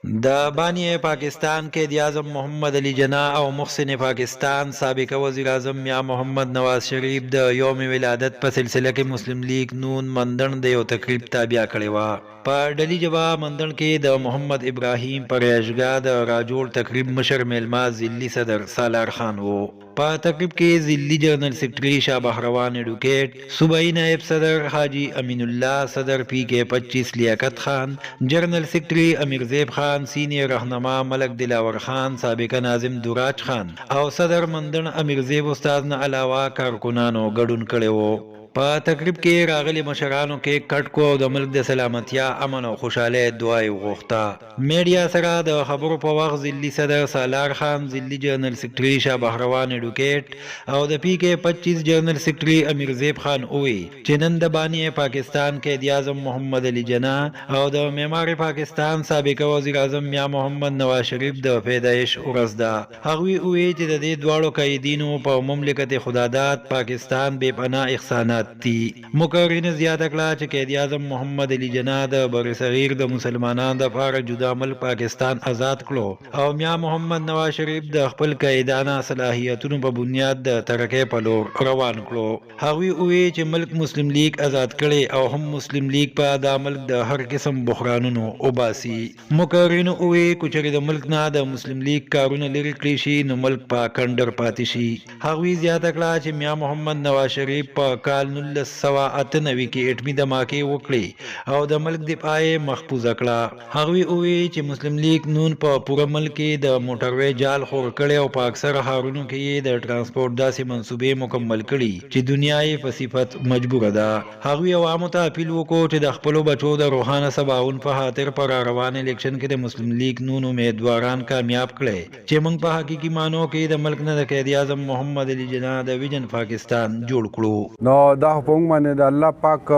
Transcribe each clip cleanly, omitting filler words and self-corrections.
د بانی پاکستان قائد اعظم محمد علی جناح او محسن پاکستان سابق وزیر اعظم میاں محمد نواز شریف د یوم ولادت په سلسله کې مسلم لیگ نون مندن د یو تقریب تابع کړي وا په ډلی جواب مندن کې د محمد ابراهیم پریشګا د راجوړ تقریب مشر میلما ضلعی صدر سالار خان وو په تقریب کې ضلعی جنرل سیکرٹری شاه بهروان ایڈوکیٹ صوبائی نائب صدر حاجی امین الله صدر پی کے 25 لیاقت خان جنرل سیکرٹری امیر زیب خان سینئر رهنما ملک دلاور خان سابق ناظم دراج خان او صدر مندن امیر زیب استاد نه علاوه کارکونانو ګډون کړي وو په تقریب کې راغلي مشرانو کې کټ کو او د ملک د سلامتیا امن او خوشاله دعای وغوښته میډیا سره د خبرو په وخت ضلعی صدر سالار خان ضلعی جنرل سیکرټری شاه بهروان ایډوکیټ او د پی کې 25 جنرل سیکرټری امیر زیب خان اووی چې نن د بانی پاکستان قائد اعظم محمد علی جناح او د معمار پاکستان سابق وزیر اعظم میاں محمد نواز شریف د پیدایش ورځ ده هغوی اووی چې د دې دواړو قائدینو په مملکت خداداد پاکستان بے پناه احسانات تی مقررین زیاته کړه چې قائد اعظم محمد علی جناح د بر صغیر د مسلمانانو د لپاره جدا ملک پاکستان آزاد کړو او میاں محمد نواز شریف د خپل قائدانه صلاحیتونو په بنیاد د ترقۍ په لور روان کړو هغوی وی چې ملک مسلم لیگ آزاد کړي او هم مسلم لیگ په د ملک د هر قسم بحرانونو وباسي مقررین وی کچری د ملک نه د مسلم لیگ کارونه لري کړی شي نو ملک په کندر پاتې شي هغوی زیاته کړه چې میاں محمد نواز شریف په کال 1998 کې اټمی دماکې وکړي او د ملک دفاع محفوظ کړه هغوی وی چې مسلم لیگ نون په پوره ملک کې د موټروي جال خور کړي او په اکثر هارونو کې د ترانسپورت داسې منصوبې مکمل کړي چې دنیا یې په صفت مجبوره ده هغوی عوامو ته اپیل وکړو چې د خپل بچو د روحانه سباون په خاطر پر روان الیکشن کې د مسلم لیگ نون امیدواران کامیاب کړي چې موږ په حقيقي مانو کې د ملک نه د قائد اعظم محمد علی جناح د ویژن پاکستان جوړ کړو نو دا په موږ باندې د الله پاک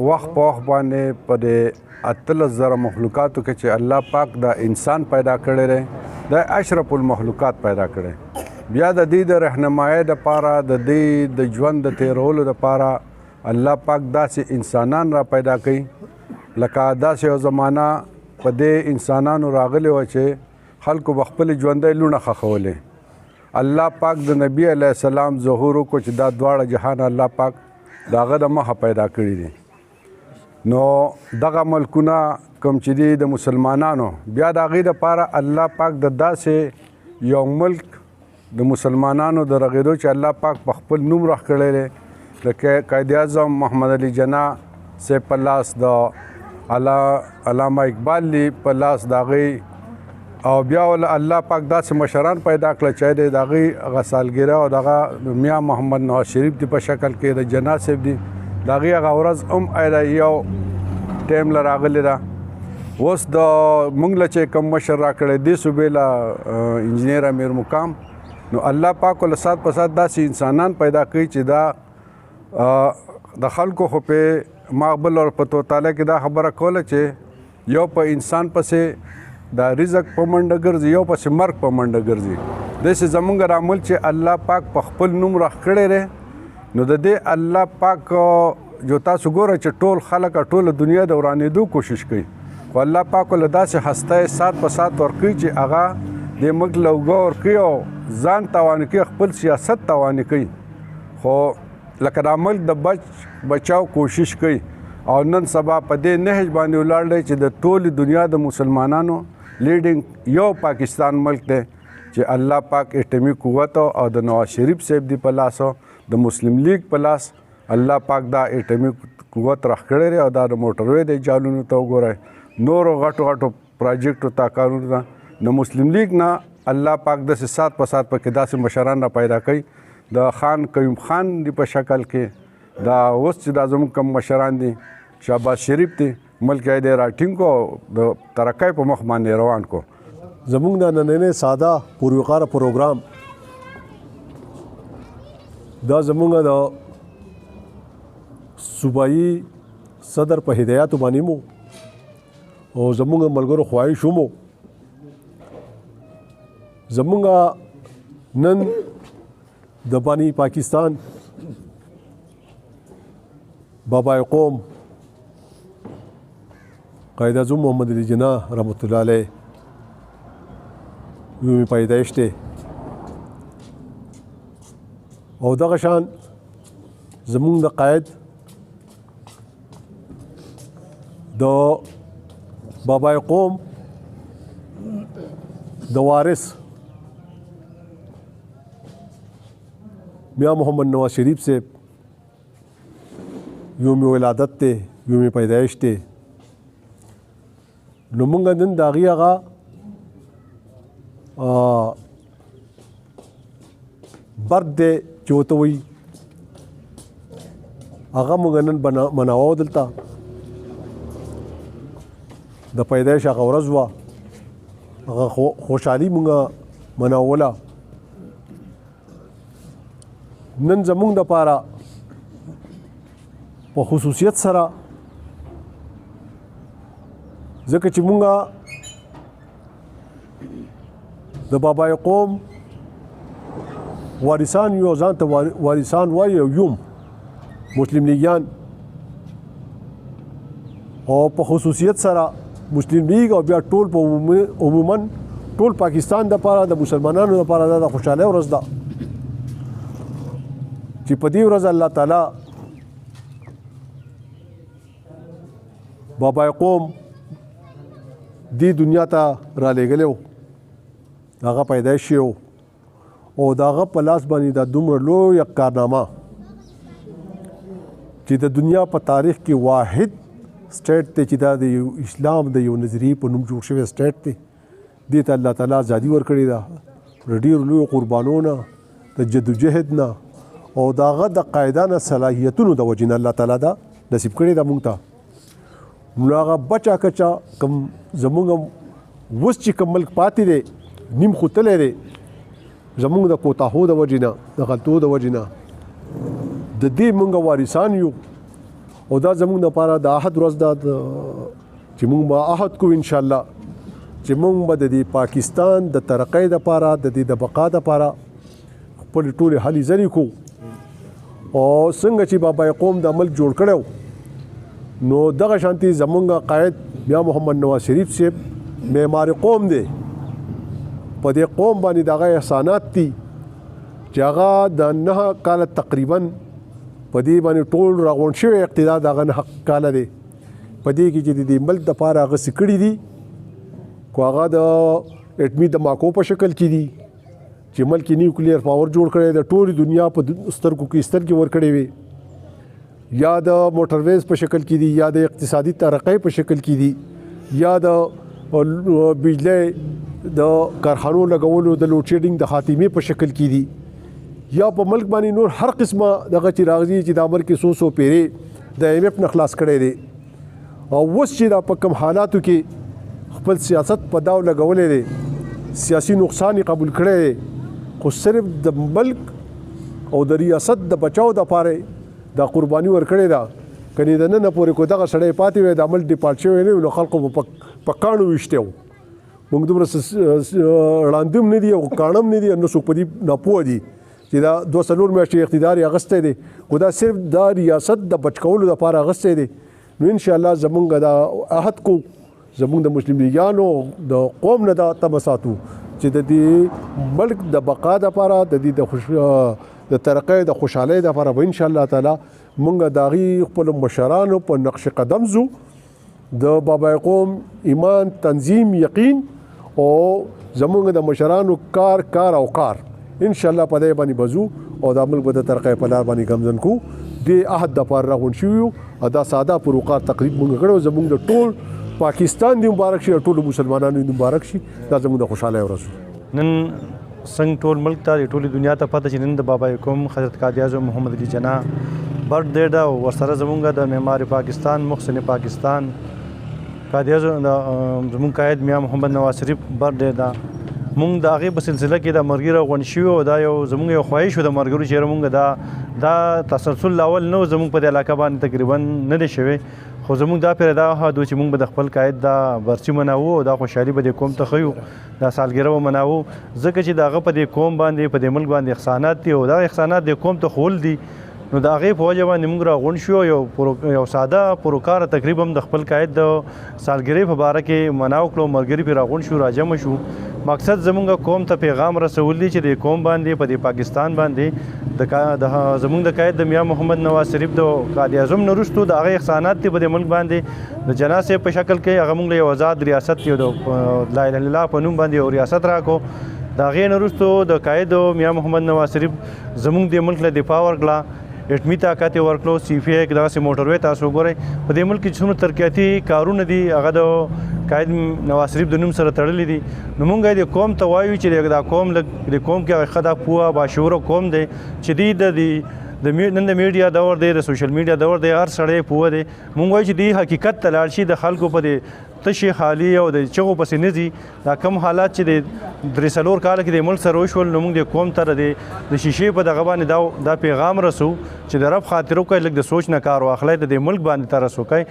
وخت په وخت باندې په دې 18,000 مخلوقاتو کې چې الله پاک د انسان پیدا کړی دی د اشرف المخلوقات پیدا کړی بیا د دې د رهنمایۍ دپاره د دې د ژوند د تیرولو دپاره الله پاک داسې انسانان را پیدا کوي لکه داسې یو زمانه په دې انسانانو راغلی وه چې خلکو به خپلې ژوندۍ لوڼه ښخولې الله پاک د نبی علیه السلام ظهور وکړو چې دا دواړه جهان الله پاک د هغه د مخه پیدا کړي دي نو دغه ملکونه کوم چې دي د مسلمانانو بیا د هغې دپاره الله پاک د داسې یو ملک د مسلمانانو د رغېدو چې الله پاک په خپل نوم راخ کړی دی د قائد اعظم محمد علی جناح صاحب په لاس د علامه اقبال لی په لاس د هغې او بیا الله پاک داسې مشران پیدا کړل چې د هغې هغه سالګرې او دغه میاں محمد نواز شریف دی په شکل کې د جناح صاحب دی د هغې هغه ورځ هم یو ټایم له راغلې ده اوس د موږ له چې کوم مشر راکړی دې صوبې له انجینیر امیر مقام نو الله پاک له سات په سات داسې انسانان پیدا کوي چې دا د خلکو خو په مقبل او په توتاله کې دا خبره کوله چې یو په انسان پسې دا رزق په منډه ګرځي یو پسې مرګ په منډه ګرځي داسې زمونږ رامل چې الله پاک په خپل نوم راخ کړی دی نو د دې الله پاک جو تاسو ګوره چې ټول خلک ټوله دنیا د ورانېدو کوشش کوي خو الله پاک له داسې هسته سات په سات ورکوي چې هغه د ملک له اوږه ورکوي او ځان تاواني کوي خپل سیاست تاواني کوي خو لکه دا ملک د بچاو کوشش کوي او نن سبا په دې نهج باندې ولاړ دی چې د ټولې دنیا د مسلمانانو لیډینګ یو پاکستان ملک دی چې الله پاک اټمی قوت او د نواز شریف صاحب دی په لاس او د مسلم لیگ په لاس الله پاک دا اټمی قوت راخ کړی دی او دا د موټروي د جالونو ته وګورئ نورو غټو غټو پروجیکټو تا کارونو ته د مسلم لیگ نه الله پاک داسې سات په سات پکې داسې مشران را پیدا کوي د خان قیوم خان دی په شکل کې دا اوس چې دا زموږ کوم مشران دي شهباز شریف دی ملک یې د راټینګ کو د ترقۍ په مخ باندې روان کو زموږ د نننې ساده پوروقاره پروګرام دا زموږ د صوبایي صدر په هدایاتو باندې مو او زموږ ملګرو خواهش مو زموږ نن د بانی پاکستان بابای قوم قائد اعظم محمد علي جناح رحمت الله علیه یوم پیدایش دی او دغه شان زمونږ د قائد د بابای قوم د وارث میاں محمد نواز شریف سے یوم ولادت ته یوم پیدایش ته نو مونږ نن د هغې هغه برث دی چې ورته وایي هغه مونږ نن مناوو دلته د پیدایش هغه ورځ وه هغه خوشحالي مونږ مناوله نن زمونږ دپاره په خصوصیت سره ځکه چې مونږ د بابای قوم وارثان یو ځان ته وارثان وایي او یوم مسلم لیګیان او په خصوصیت سره مسلم لیگ او بیا ټول په عموما ټول پاکستان دپاره د مسلمانانو دپاره دا د خوشحالۍ ورځ ده چې په دې ورځ الله تعالی بابای قوم دې دنیا ته را لېږلی و هغه پیدایش شوی و او د هغه په لاس باندې دا دومره لویه کارنامه چې د دنیا په تاریخ کې واحد سټیټ دی چې دا د اسلام د یو نظریې په نوم جوړ شوی سټیټ دی دې ته الله تعالی ازادي ورکړې ده د ډېرو لویو قربانو نه د جدوجهد نه او د هغه د قاعدانه صلاحیتونو د وجې نه الله تعالی دا نصیب کړې ده مونږ ته نو هغه بچا کچا کوم زمونږ اوس چې کوم ملک پاتې دی نیم ختلی دی زمونږ د کوتاهو د وجې نه د غلطو د وجې نه د دې مونږ وارثان یو او دا زمونږ دپاره د احد ورځ ده چې مونږ به عهد کوو انشاءالله چې مونږ به د دې پاکستان د ترقۍ دپاره د دې د بقا دپاره خپلې ټولې هلې ځلې کوو او څنګه چې بابای قوم د ملک جوړ کړی نو دغه شانتي زمونږ قائد میاں محمد نواز شریف صاحب معمار قوم دی په دې قوم باندې دغه احسانات دي چې هغه د 9 کاله تقریبا په دې باندې ټول راغونډ شوی اقتدار دغه 9 کاله دی په دې کې چې د ملک دپاره هغه څه کړي دي خو هغه د اټمي دماکو په شکل کې دي چې ملک نیوکلیر پاور جوړ کړی د ټولې دنیا په سترګو کې سترګې ورکړې وي یا د موټرویز په شکل کې دي یا د اقتصادي ترقۍ په شکل کې دي یا د بجلی د کارخانو لګولو د لوډ شیډینګ د خاتمې په شکل کې دي یا په ملک باندې نور هر قسمه دغه چې راغلي چې د امر کې 100 پیرې د IMF نه خلاص کړی دی او اوس چې دا په کوم حالاتو کې خپل سیاست په داو لګولې دی سیاسي نقصان قبول کړی دی خو صرف د ملک او د ریاست د بچاو د پاره دا قرباني ورکړې ده کني د نن پورې کو دغه سړی پاتې وي د عمل ډیپارټ شوی نه نو خلکو په کاڼو وشته موږ دومره وړاندوم نه دي او کاڼم نه دي نو څوک په دې ناپوه دي چې دا 2 میاشتې اقتدار اغستی دی خو دا صرف دا ریاست د بچ کولو دپاره اغستی دی نو انشاءالله زمونږ دا عهد کو زمونږ د مسلم لیګیانو د قوم نه دا تمه ساتو چې د دې ملک د بقا دپاره د دې د ترقۍ د خوشحالۍ دپاره به انشاءالله تعالی مونږ د هغې خپلو مشرانو په نقش قدم ځو د بابای قوم ایمان تنظیم یقین او زمونږ د مشرانو کار او کار انشاءالله په دې باندې بزو او د ملک د ترقۍ په لار باندې ګامزن کو د عهد دپاره راغونډ شوي دا ساده پروقار تقریب مونږ کړو زمونږ د ټول پاکستان دی مبارک شي او ټول مسلمانانو دی مبارک شي دا زموږ د خوشاله ورځ نن څنګه ټول ملک ته ټول دنیا ته پته چې نن د بابای قوم حضرت قائد اعظم محمد علي جناح برث ډے دا ورسره زموږ د معمار پاکستان محسن پاکستان قائد اعظم زموږ قائد میاں محمد نواز شریف برث ډے دا مونږ د هغې په سلسله کې د مرګرو غونډ شوي او دا زموږ یو خواهش و د مرګرو چې مونږ دا تسلسل اول نه زموږ په دې علاقه باندې تقریبا نه دی شوی خو زموږ دا پرې دا عهد و چې مونږ به د خپل قائد دا برسي مناوو او دا خوشحالي به دې قوم ته ښیو دا سالګره به مناوو ځکه چې د هغه په دې قوم باندې په دې ملک باندې احسانات دي او دا احسانات دې قوم ته ښول دي نو د هغې په وجه باندې موږ راغونډ شو یو ساده پروکاره تقریبا د خپل قاید د سالګرۍ په باره کې منا وکړو ملګري پرې راغونډ شو راجمع شو مقصد زمونږ قوم ته پیغام رسول دی چې د قوم باندې په دې پاکستان باندې زمونږ د قاید د میاں محمد نواز شریف د قائد اعظم نه وروسته د هغه احسانات دي په دې ملک باندې د جناح صاحب په شکل کې هغه موږ له یو آزاد ریاست یو د لا اله الا الله په نوم باندې یو ریاست راکړو د هغې نه وروسته د قاید میاں محمد نواز شریف زمونږ د ملک له دفاع ورکړه اټمي طاقت یې ورکړو CPI دغسې موټروې تاسو وګورئ په دې ملک کې څومره ترقیاتي کارونه دي هغه د قاید نواز شریف د نوم سره تړلي دي نو موږ یې د قوم ته وایو چې دا قوم د قوم کې هغه ښه دا پوهه باشعوره قوم دی چې دوی نن د میډیا دور دی د سوشل میډیا دور دی هر سړی پوهه دی موږ وایو چې دوی حقیقت ته لاړ شي د خلکو په دې تشې خالي او د چغو پسې نه ځي دا کم حالات چې د 3-4 کاله کې د ملک سره وشول نو موږ د قوم ته د شیشې په دغه باندې دا پیغام رسو چې د رب خاطر وکړئ لږ د سوچ نه کار واخلئ د ملک باندې ته رسو کوئ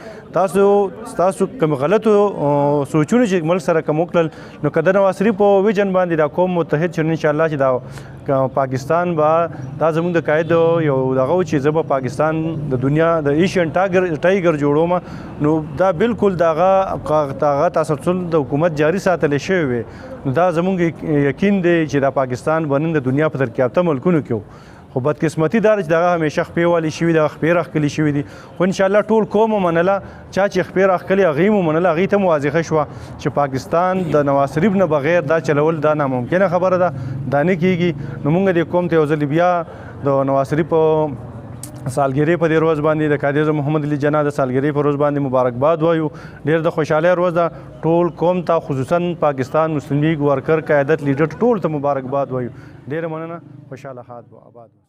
تاسو کوم غلطو سوچونه چې ملک سره کوم وکړل نو که د نواز شریف په ویژن باندې دا قوم متحد شي انشاءالله چې دا پاکستان دا زموږ د قاید یو دغه چې زه به پاکستان د دنیا د ایشین ټایګر جوړوم نو دا بالکل دغه تسلسل د حکومت جاري ساتلی شوی وي نو دا زموږ یقین دی چې دا پاکستان به نن د دنیا په ترقیافته ملکونو کې خو بدقسمتي دا چې دغه همیشه خپې والي شوي دغه خپې راښکلي شوي دي خو انشاءالله ټول قوم ومنله چا چې خپې راښکلي هغې هم ومنله هغې ته واضحه شوه چې پاکستان د نواز شریف نه بغیر دا چلول دا ناممکنه خبره ده دا نه کېږي نو موږ د قوم ته یو ځل بیا د نواز شریف سالګرۍ په دې ورځ باندې د قائد اعظم محمد علي جناح د سالګرۍ په ورځ باندې مبارکباد وایو ډېر د خوشحالۍ ورځ ده ټول قوم ته خصوصا پاکستان مسلم لیگ ورکر قیادت لیډر ټول ته مبارکباد وایو ډېره مننه خوشحاله ښاد آباد